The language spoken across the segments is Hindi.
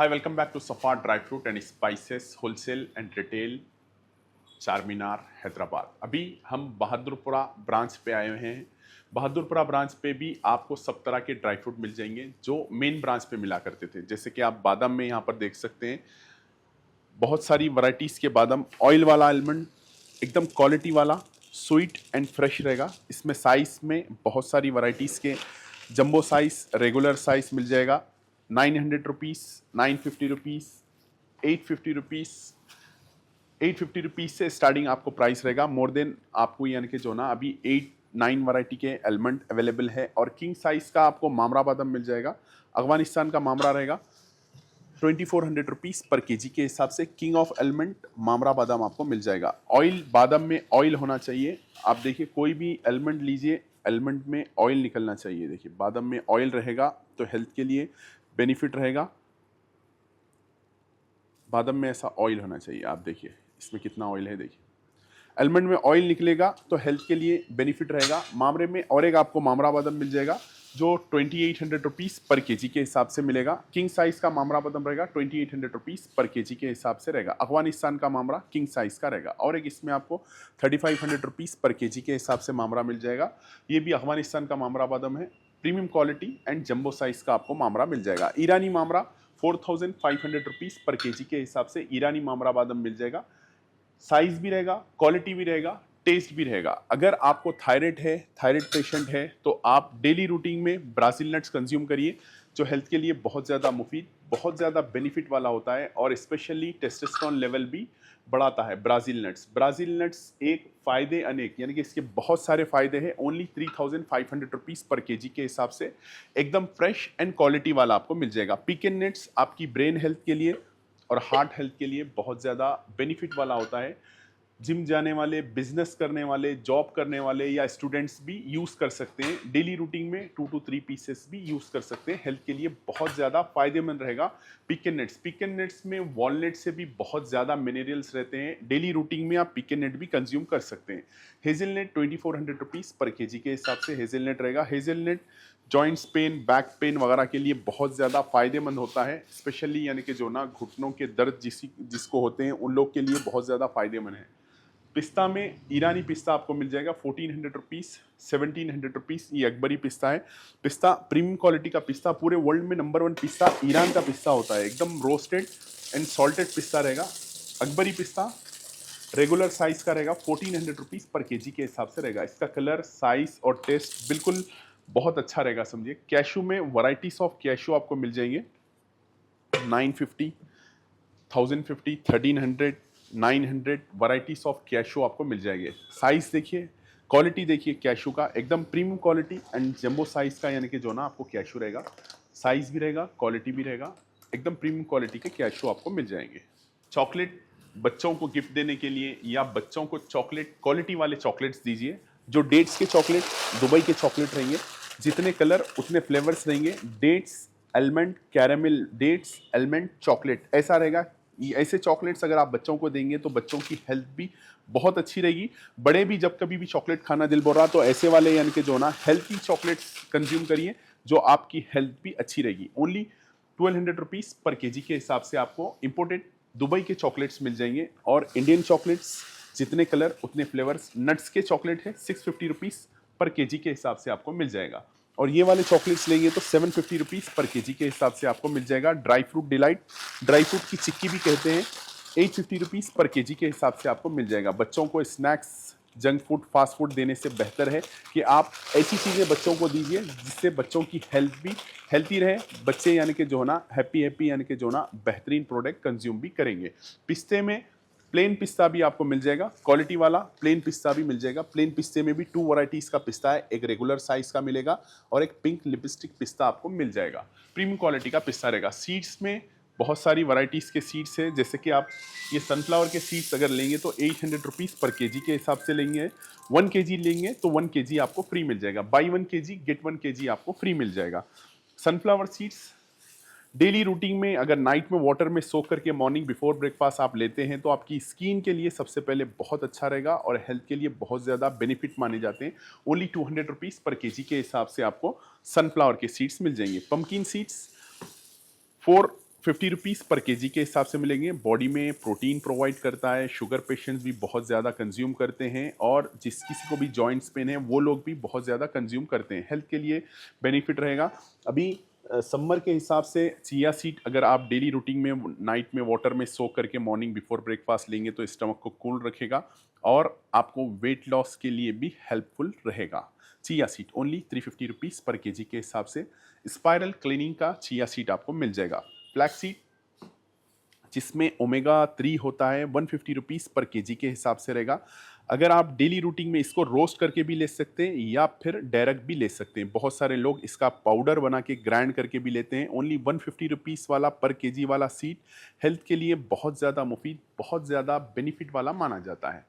Hi, welcome back to Safar Dry Fruit and Spices Wholesale and Retail, Charminar Hyderabad. अभी हम बहादुरपुरा ब्रांच पे आए हुए हैं। बहादुरपुरा ब्रांच पे भी आपको सब तरह के ड्राई फ्रूट मिल जाएंगे जो मेन ब्रांच पे मिला करते थे। जैसे कि आप बादाम में यहाँ पर देख सकते हैं, बहुत सारी वैरायटीज़ के बादाम, ऑयल वाला आलमंड, एकदम क्वालिटी वाला, स्वीट एंड फ्रेश रहेगा। इसमें साइज़ में बहुत सारी वैरायटीज़ के जंबो साइज़, रेगुलर साइज़ मिल जाएगा। 900 रुपीज़, 950 रुपीज़, 850 रुपीज़, 850 रुपीज़ से स्टार्टिंग आपको प्राइस रहेगा। मोर देन आपको यानी कि जो ना अभी 8-9 वैरायटी के आलमंड अवेलेबल है। और किंग साइज़ का आपको मामरा बादाम मिल जाएगा। अफगानिस्तान का मामरा रहेगा 2400 रुपीज़ पर केजी के हिसाब से। किंग ऑफ आलमंड मामरा बादाम आपको मिल जाएगा। ऑयल, बादाम में ऑयल होना चाहिए। आप देखिए, कोई भी आलमंड लीजिए, आलमंड में ऑयल निकलना चाहिए। देखिए, बादाम में ऑयल रहेगा तो हेल्थ के लिए बेनिफिट रहेगा। बादाम में ऐसा ऑयल होना चाहिए। आप देखिए इसमें कितना ऑयल है। देखिए, आलमंड में ऑयल निकलेगा तो हेल्थ के लिए बेनिफिट रहेगा। मामरे में और एक आपको मामरा बादाम मिल जाएगा जो 2800 रुपीज़ पर केजी के हिसाब से मिलेगा। किंग साइज़ का मामरा बादाम रहेगा 2800 रुपीज़ पर केजी के हिसाब से रहेगा। अफगानिस्तान का मामरा किंग साइज़ का रहेगा। और एक इसमें आपको 3500 रुपीज़ पर केजी के हिसाब से मामरा मिल जाएगा। ये भी अफगानिस्तान का मामरा बादाम है। Premium quality and jumbo size का आपको मामरा मिल जाएगा। ईरानी मामरा 4500 रुपीज़ पर केजी के हिसाब से ईरानी मामरा बादाम मिल जाएगा। साइज भी रहेगा, क्वालिटी भी रहेगा, टेस्ट भी रहेगा। अगर आपको थायराइड है, थायराइड पेशेंट है, तो आप डेली रूटीन में ब्राज़िल नट्स कंज्यूम करिए जो हेल्थ के लिए बहुत ज़्यादा मुफीद, बहुत ज़्यादा बेनिफिट वाला होता है और स्पेशली टेस्टोस्टेरोन लेवल भी बढ़ाता है। ब्राज़िल नट्स एक फ़ायदे अनेक, यानी कि इसके बहुत सारे फ़ायदे हैं। ओनली 3500 रुपीज़ पर केजी के हिसाब से एकदम फ्रेश एंड क्वालिटी वाला आपको मिल जाएगा। पिकन नट्स आपकी ब्रेन हेल्थ के लिए और हार्ट हेल्थ के लिए बहुत ज़्यादा बेनिफिट वाला होता है। जिम जाने वाले, बिजनेस करने वाले, जॉब करने वाले या स्टूडेंट्स भी यूज़ कर सकते हैं। डेली रूटीन में 2 to 3 पीसेस भी यूज़ कर सकते हैं। हेल्थ के लिए बहुत ज़्यादा फायदेमंद रहेगा। पिकन नट्स में वॉलनट से भी बहुत ज़्यादा मिनरल्स रहते हैं। डेली रूटीन में आप पिकन नट भी कंज्यूम कर सकते हैं। हेज़लनट 2400 रुपीज़ पर केजी के हिसाब से हेज़लनट रहेगा। Hazelnut joints pain, back pain वगैरह के लिए बहुत ज़्यादा फायदेमंद होता है। स्पेशली यानी कि जो ना घुटनों के दर्द जिसको होते हैं उन लोग के लिए बहुत ज़्यादा फायदेमंद है। पिस्ता में ईरानी पिस्ता आपको मिल जाएगा 1400 रुपीज़, 1700 रुपीज़। ये अकबरी पिस्ता है। पिस्ता प्रीमियम क्वालिटी का पिस्ता, पूरे वर्ल्ड में नंबर 1 पिस्ता ईरान का पिस्ता होता है। एकदम रोस्टेड एंड सॉल्टेड पिस्ता रहेगा। अकबरी पिस्ता रेगुलर साइज का रहेगा 1400 रुपीज़ पर केजी के हिसाब से रहेगा। इसका कलर, साइज और टेस्ट बिल्कुल बहुत अच्छा रहेगा। समझिए, कैशू में वैरायटीज ऑफ कैशू आपको मिल जाएंगे 950, 1050, 1300, 900 वैरायटीज ऑफ कैशू आपको मिल जाएंगे। साइज देखिए, क्वालिटी देखिए कैशू का, एकदम premium quality and jumbo size का यानी कि जो ना आपको कैशू रहेगा। साइज भी रहेगा, क्वालिटी भी रहेगा, एकदम प्रीमियम क्वालिटी के कैशू आपको मिल जाएंगे। चॉकलेट बच्चों को गिफ्ट देने के लिए या बच्चों को चॉकलेट, क्वालिटी वाले चॉकलेट्स दीजिए। जो डेट्स के चॉकलेट, दुबई के चॉकलेट रहेंगे, जितने कलर उतने फ्लेवर्स रहेंगे। Dates, almond, caramel, dates, almond, chocolate, ऐसा रहेगा। ऐसे चॉकलेट्स अगर आप बच्चों को देंगे तो बच्चों की हेल्थ भी बहुत अच्छी रहेगी। बड़े भी जब कभी भी चॉकलेट खाना दिल बोल रहा तो ऐसे वाले यानी कि जो ना हेल्थी चॉकलेट्स कंज्यूम करिए जो आपकी हेल्थ भी अच्छी रहेगी। ओनली 1200 रुपीज़ पर केजी के हिसाब से आपको इंपोर्टेड दुबई के चॉकलेट्स मिल जाएंगे। और इंडियन चॉकलेट्स जितने कलर उतने फ्लेवर्स। नट्स के चॉकलेट है 650 रुपीज़ पर केजी के हिसाब से आपको मिल जाएगा। और ये वाले चॉकलेट्स लेंगे तो 750 रुपीज़ पर केजी के हिसाब से आपको मिल जाएगा। Dry fruit delight, dry fruit की चिक्की भी कहते हैं, 850 रुपीज़ पर केजी के हिसाब से आपको मिल जाएगा। बच्चों को snacks, junk food, fast food देने से बेहतर है कि आप ऐसी चीज़ें बच्चों को दीजिए जिससे बच्चों की हेल्थ भी हेल्थी रहे। बच्चे यानी कि जो ना हैप्पी यानी कि जो ना बेहतरीन प्रोडक्ट कंज्यूम भी करेंगे। पिस्ते में प्लेन पिस्ता भी आपको मिल जाएगा, क्वालिटी वाला प्लेन पिस्ता भी मिल जाएगा। प्लेन पिस्ते में भी 2 वैरायटीज़ का पिस्ता है, एक रेगुलर साइज का मिलेगा और एक पिंक लिपस्टिक पिस्ता आपको मिल जाएगा। प्रीमियम क्वालिटी का पिस्ता रहेगा। सीड्स में बहुत सारी वैरायटीज़ के सीड्स हैं, जैसे कि आप ये सनफ्लावर के सीड्स अगर लेंगे तो 800 रुपीज़ पर केजी के हिसाब से लेंगे। 1 केजी लेंगे तो 1 केजी आपको फ्री मिल जाएगा। बाई 1 केजी गेट 1 केजी आपको फ्री मिल जाएगा। सनफ्लावर सीड्स डेली रूटीन में अगर नाइट में वाटर में सोक करके मॉर्निंग बिफोर ब्रेकफास्ट आप लेते हैं तो आपकी स्किन के लिए सबसे पहले बहुत अच्छा रहेगा और हेल्थ के लिए बहुत ज़्यादा बेनिफिट माने जाते हैं। ओनली 200 रुपीज़ पर केजी के हिसाब से आपको सनफ्लावर के सीड्स मिल जाएंगे। पम्पकिन सीड्स ₹50 पर केजी के हिसाब से मिलेंगे। बॉडी में प्रोटीन प्रोवाइड करता है, शुगर पेशेंट्स भी बहुत ज़्यादा कंज्यूम करते हैं और जिस किसी को भी जॉइंट्स पेन है वो लोग भी बहुत ज़्यादा कंज्यूम करते हैं। हेल्थ के लिए बेनिफिट रहेगा। अभी समर के हिसाब से चिया सीड अगर आप डेली रूटीन में नाइट में वाटर में सोक करके मॉर्निंग बिफोर ब्रेकफास्ट लेंगे तो स्टमक को कूल रखेगा और आपको वेट लॉस के लिए भी हेल्पफुल रहेगा। चिया सीड ओनली ₹350 पर केजी के हिसाब से स्पाइरल क्लीनिंग का चिया सीड आपको मिल जाएगा। फ्लैक्स सीड जिसमें ओमेगा 3 होता है ₹150 पर केजी के हिसाब से रहेगा। अगर आप डेली रूटीन में इसको रोस्ट करके भी ले सकते हैं या फिर डायरेक्ट भी ले सकते हैं। बहुत सारे लोग इसका पाउडर बना के ग्राइंड करके भी लेते हैं। ओनली ₹150 वाला पर केजी वाला सीड हेल्थ के लिए बहुत ज़्यादा मुफीद, बहुत ज़्यादा बेनिफिट वाला माना जाता है।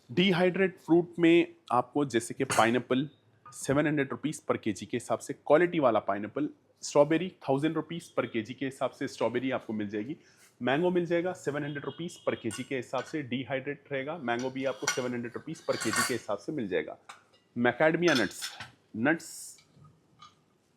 डिहाइड्रेट फ्रूट में आपको जैसे कि पाइनएप्पल ₹700 पर केजी के हिसाब से क्वालिटी वाला पाइनएप्पल, स्ट्रॉबेरी ₹1000 पर केजी के हिसाब से स्ट्रॉबेरी आपको मिल जाएगी। मैंगो मिल जाएगा ₹700 पर केजी के हिसाब से, डिहाइड्रेट रहेगा मैंगो भी आपको ₹700 पर केजी के हिसाब से मिल जाएगा। मैकेडमिया नट्स, नट्स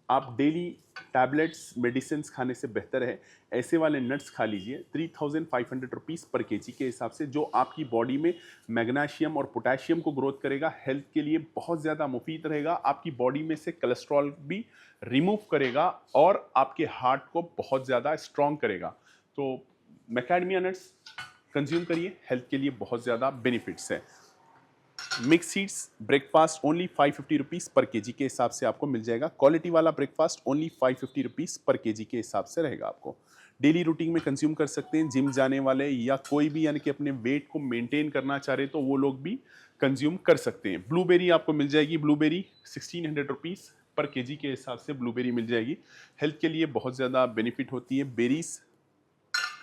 आप डेली टैबलेट्स मेडिसिन खाने से बेहतर है ऐसे वाले नट्स खा लीजिए। ₹3500 पर केजी के हिसाब से, जो आपकी बॉडी में मैग्नीशियम और पोटेशियम को ग्रोथ करेगा, हेल्थ के लिए बहुत ज़्यादा मुफीद रहेगा। आपकी बॉडी में से कोलेस्ट्रॉल भी रिमूव करेगा और आपके हार्ट को बहुत ज़्यादा स्ट्रॉन्ग करेगा। तो मैकेडमिया नट्स कंज्यूम करिए, हेल्थ के लिए बहुत ज़्यादा बेनिफिट्स है। मिक्स सीड्स ब्रेकफास्ट ओनली ₹550 पर केजी के हिसाब से आपको मिल जाएगा। क्वालिटी वाला ब्रेकफास्ट ओनली ₹550 पर केजी के हिसाब से रहेगा। आपको डेली रूटीन में कंज्यूम कर सकते हैं। जिम जाने वाले या कोई भी यानी कि अपने वेट को मेंटेन करना चाह रहे तो वो लोग भी कंज्यूम कर सकते हैं। ब्लूबेरी आपको मिल जाएगी, ब्लूबेरी ₹1600 पर केजी के हिसाब से ब्लूबेरी मिल जाएगी। हेल्थ के लिए बहुत ज़्यादा बेनिफिट होती है। बेरीज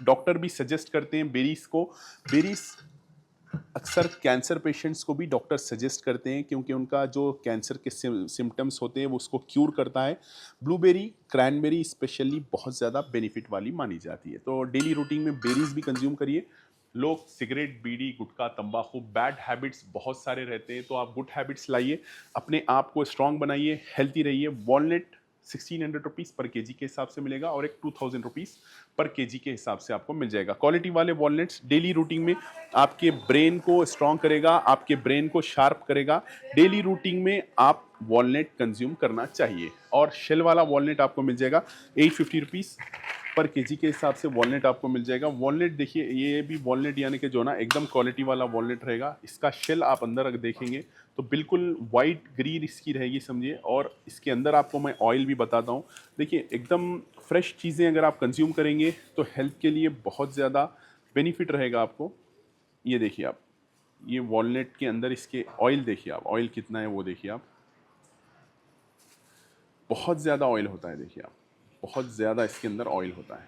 डॉक्टर भी सजेस्ट करते हैं बेरीज को। बेरीज अक्सर कैंसर पेशेंट्स को भी डॉक्टर सजेस्ट करते हैं क्योंकि उनका जो कैंसर के सिम्टम्स होते हैं वो उसको क्यूर करता है। ब्लूबेरी, क्रैनबेरी स्पेशली बहुत ज़्यादा बेनिफिट वाली मानी जाती है। तो डेली रूटीन में बेरीज भी कंज्यूम करिए। लोग सिगरेट, बीड़ी, गुटखा, तंबाकू, बैड हैबिट्स बहुत सारे रहते हैं तो आप गुड हैबिट्स लाइए, अपने आप को स्ट्रांग बनाइए, हेल्थी रहिए। वॉलनट ₹1600 पर केजी के हिसाब से मिलेगा और एक ₹2000 पर केजी के हिसाब से आपको मिल जाएगा। क्वालिटी वाले वॉलनट्स डेली रूटीन में आपके ब्रेन को स्ट्रांग करेगा, आपके ब्रेन को शार्प करेगा। डेली रूटीन में आप वॉलनट कंज्यूम करना चाहिए। और शेल वाला वॉलनट आपको मिल जाएगा ₹850 पर केजी के हिसाब से वॉलनट आपको मिल जाएगा। वॉलनट देखिए, ये भी वॉलनट यानी कि जो ना एकदम क्वालिटी वाला वॉलनट रहेगा। इसका शेल आप अंदर अगर देखेंगे तो बिल्कुल वाइट ग्रीन इसकी रहेगी समझिए। और इसके अंदर आपको मैं ऑयल भी बताता हूँ। देखिए एकदम फ्रेश चीज़ें अगर आप कंज्यूम करेंगे तो हेल्थ के लिए बहुत ज़्यादा बेनिफिट रहेगा आपको। ये देखिए आप, ये वॉलनट के अंदर इसके ऑयल देखिए आप, ऑयल कितना है वो देखिए आप, बहुत ज़्यादा ऑयल होता है। देखिए आप, बहुत ज़्यादा इसके अंदर ऑयल होता है।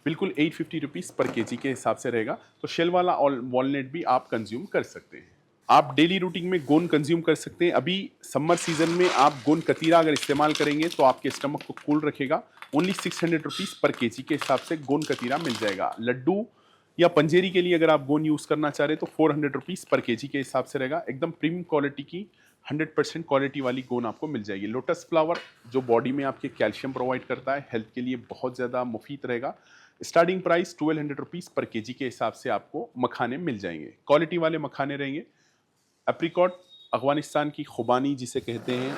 बिल्कुल ₹850 पर केजी के हिसाब से रहेगा। तो शेल वाला वॉलनट भी आप कंज्यूम कर सकते हैं। आप डेली रूटीन में गोंद कंज्यूम कर सकते हैं। अभी समर सीजन में आप गोंद कतीरा अगर इस्तेमाल करेंगे तो आपके स्टमक को कूल रखेगा। ओनली ₹600 पर केजी के हिसाब से गोंद कतीरा मिल जाएगा। लड्डू या पंजेरी के लिए अगर आप गोंद यूज़ करना चाह रहे हैं तो ₹400 पर केजी के हिसाब से रहेगा। एकदम प्रीमियम क्वालिटी की 100% क्वालिटी वाली गोंद आपको मिल जाएगी। लोटस फ्लावर जो बॉडी में आपके कैल्शियम प्रोवाइड करता है, हेल्थ के लिए बहुत ज़्यादा मुफीद रहेगा। स्टार्टिंग प्राइस ₹1200 पर केजी के हिसाब से आपको मखाने मिल जाएंगे। क्वालिटी वाले मखाने रहेंगे। एप्रिकॉट अफगानिस्तान की खुबानी जिसे कहते हैं,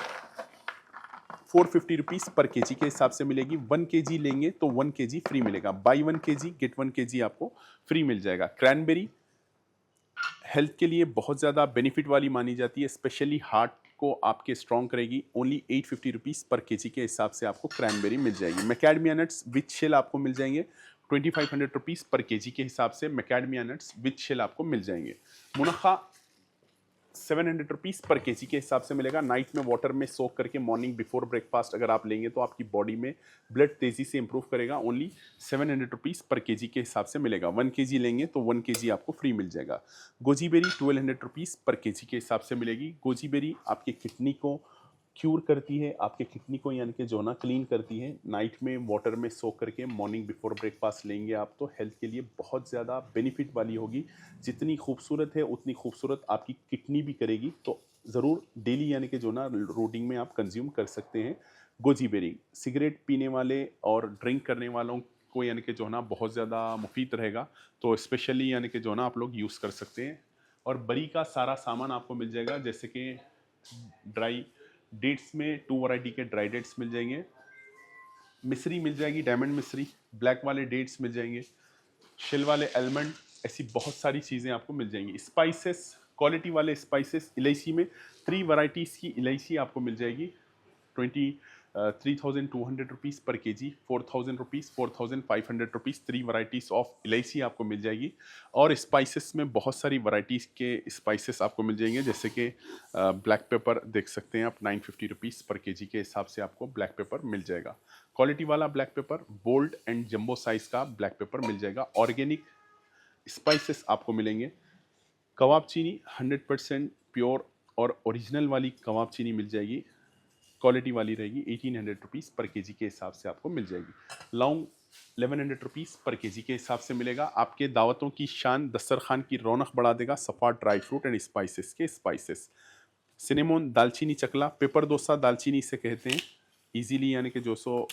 ₹450 पर केजी के हिसाब से मिलेगी। 1 केजी लेंगे तो 1 केजी फ्री मिलेगा। बाई 1 केजी गेट 1 केजी आपको फ्री मिल जाएगा। क्रैनबेरी हेल्थ के लिए बहुत ज़्यादा बेनिफिट वाली मानी जाती है, स्पेशली हार्ट को आपके स्ट्रॉन्ग करेगी। ओनली ₹850 पर केजी के हिसाब से आपको क्रैनबेरी मिल जाएगी। मैकेडमिया नट्स विथ शेल आपको मिल जाएंगे ₹2500 पर केजी के हिसाब से। मैकेडमिया नट्स विथ शेल आपको मिल जाएंगे। मुनक्का ₹700 पर केजी के हिसाब से मिलेगा। नाइट में वाटर में सोक करके मॉर्निंग बिफोर ब्रेकफास्ट अगर आप लेंगे तो आपकी बॉडी में ब्लड तेज़ी से इंप्रूव करेगा। ओनली ₹700 पर केजी के हिसाब से मिलेगा। 1 केजी लेंगे तो 1 केजी आपको फ्री मिल जाएगा। गोजी बेरी ₹1200 पर केजी के हिसाब से मिलेगी। गोजी बेरी आपकी किडनी को क्यूर करती है, आपके किडनी को यानी कि जो ना क्लीन करती है। नाइट में वाटर में सोक करके मॉर्निंग बिफोर ब्रेकफास्ट लेंगे आप तो हेल्थ के लिए बहुत ज़्यादा बेनिफिट वाली होगी। जितनी खूबसूरत है उतनी खूबसूरत आपकी किडनी भी करेगी। तो ज़रूर डेली यानी कि जो ना रूटीन में आप कंज्यूम कर सकते हैं। गोजी बेरी सिगरेट पीने वाले और ड्रिंक करने वालों को यानी कि जो है ना बहुत ज़्यादा मुफीद रहेगा, तो स्पेशली यानी कि जो है ना आप लोग यूज़ कर सकते हैं। और बरी का सारा सामान आपको मिल जाएगा, जैसे कि ड्राई डेट्स में 2 वैरायटी के ड्राई डेट्स मिल जाएंगे, मिश्री मिल जाएगी, डायमंड मिश्री, ब्लैक वाले डेट्स मिल जाएंगे, शिल वाले आलमंड, ऐसी बहुत सारी चीज़ें आपको मिल जाएंगी। स्पाइसेस, क्वालिटी वाले स्पाइसेस, इलायची में 3 वैरायटीज़ की इलायची आपको मिल जाएगी, 3,200 rupees per KG, 4,000 rupees, 4,500 rupees, 3 varieties of इलायची आपको मिल जाएगी। और स्पाइसेस में बहुत सारी वैरायटीज़ के स्पाइसेस आपको मिल जाएंगे, जैसे कि ब्लैक पेपर देख सकते हैं आप, 950 रुपीज़ पर केजी के हिसाब से आपको ब्लैक पेपर मिल जाएगा। क्वालिटी वाला black pepper, bold and jumbo size का ब्लैक पेपर मिल जाएगा। ऑर्गेनिक स्पाइसेस आपको मिलेंगे। कबाब चीनी 100% प्योर और ओरिजिनल वाली कबाब चीनी मिल जाएगी, क्वालिटी वाली रहेगी, 1800 रुपीज़ पर केजी के हिसाब से आपको मिल जाएगी। लौंग 1100 रुपीज़ पर केजी के हिसाब से मिलेगा। आपके दावतों की शान, दस्तरखान की रौनक बढ़ा देगा सफ़ा ड्राई फ्रूट एंड स्पाइसेस के स्पाइसेस। सिनेमोन दालचीनी चकला, पेपर डोसा दालचीनी इसे कहते हैं इजीली, यानी कि जो सो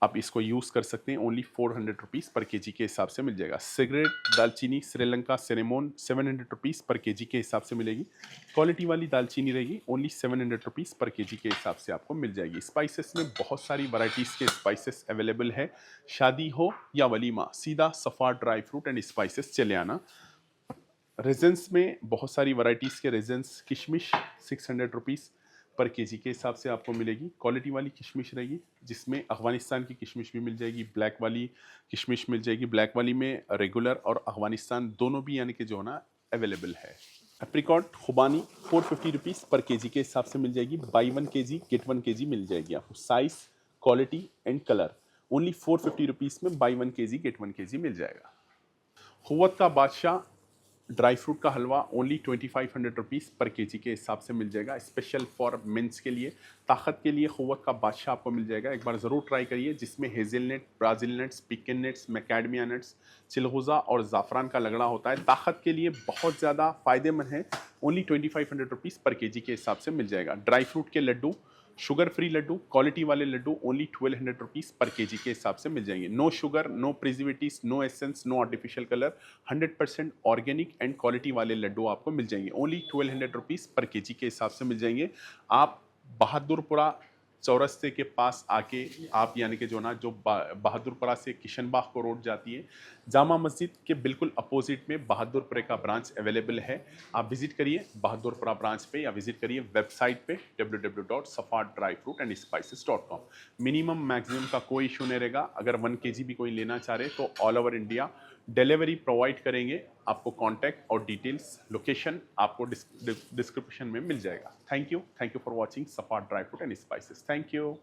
आप इसको यूज़ कर सकते हैं। ओनली 400 रुपीज़ पर केजी के हिसाब से मिल जाएगा। सिगरेट दालचीनी Sri Lanka cinnamon 700 rupees per KG के हिसाब से मिलेगी, क्वालिटी वाली दालचीनी रहेगी, ओनली 700 रुपीज़ पर केजी के हिसाब से आपको मिल जाएगी। स्पाइसेस में बहुत सारी वैरायटीज़ के स्पाइसेस अवेलेबल है। शादी हो या वलीमा, सीधा सफ़ा ड्राई फ्रूट एंड स्पाइसेस चले आना। रेजेंस में बहुत सारी वैरायटीज़ के रेजेंस, किशमिश 600 रुपीज़ पर केजी के हिसाब से आपको मिलेगी, क्वालिटी वाली किशमिश रहेगी, जिसमें अफ़गानिस्तान की किशमिश भी मिल जाएगी, ब्लैक वाली किशमिश मिल जाएगी। ब्लैक वाली में रेगुलर और अफ़गानिस्तान दोनों भी यानी कि जो है ना अवेलेबल है। एप्रिकॉट खुबानी 450 रुपीज़ पर केजी के हिसाब से मिल जाएगी। बाई 1 केजी गेट 1 केजी मिल जाएगी आपको। Size, quality and colour, only 450 rupees में बाई 1 केजी गेट 1 केजी मिल जाएगा। हुव्वत का बादशाह ड्राई फ्रूट का हलवा ओनली 2500 रुपीज़ पर केजी के हिसाब से मिल जाएगा, स्पेशल फॉर मेंस के लिए, ताकत के लिए हुव्वत का बादशाह आपको मिल जाएगा। एक बार ज़रूर ट्राई करिए, जिसमें hazelnut, Brazil nuts, पिकन nuts, मैकेडमिया nuts, chilgoza और ज़ाफ़रान का लगड़ा होता है। ताकत के लिए बहुत ज़्यादा फ़ायदेमंद है। ओनली 2500 रुपीज़ पर केजी के हिसाब से मिल जाएगा। ड्राई फ्रूट के लड्डू, शुगर फ्री लड्डू, क्वालिटी वाले लड्डू ओनली 1200 रुपीज़ पर केजी के हिसाब से मिल जाएंगे। No sugar, no preservatives, no essence, no artificial colour, 100% organic and quality वाले लड्डू आपको मिल जाएंगे। ओनली 1200 रुपीज़ पर केजी के हिसाब से मिल जाएंगे। आप बहादुरपुरा चौरस्ते के पास आके आप यानी कि जो ना जो बहादुरपुरा से किशनबाग को रोड जाती है, जामा मस्जिद के बिल्कुल अपोजिट में बहादुरपुरा का ब्रांच अवेलेबल है। आप विजिट करिए बहादुरपुरा ब्रांच पे, या विजिट करिए वेबसाइट पे www.safadryfruitandspices.com। मिनिमम मैक्सिमम का कोई इशू नहीं रहेगा। अगर 1 केजी भी कोई लेना चाह रहे तो all over India delivery provide करेंगे। आपको कॉन्टैक्ट और डिटेल्स, लोकेशन आपको डिस्क्रिप्शन में मिल जाएगा। थैंक यू फॉर वॉचिंग सफा dry fruit and spices. Thank you.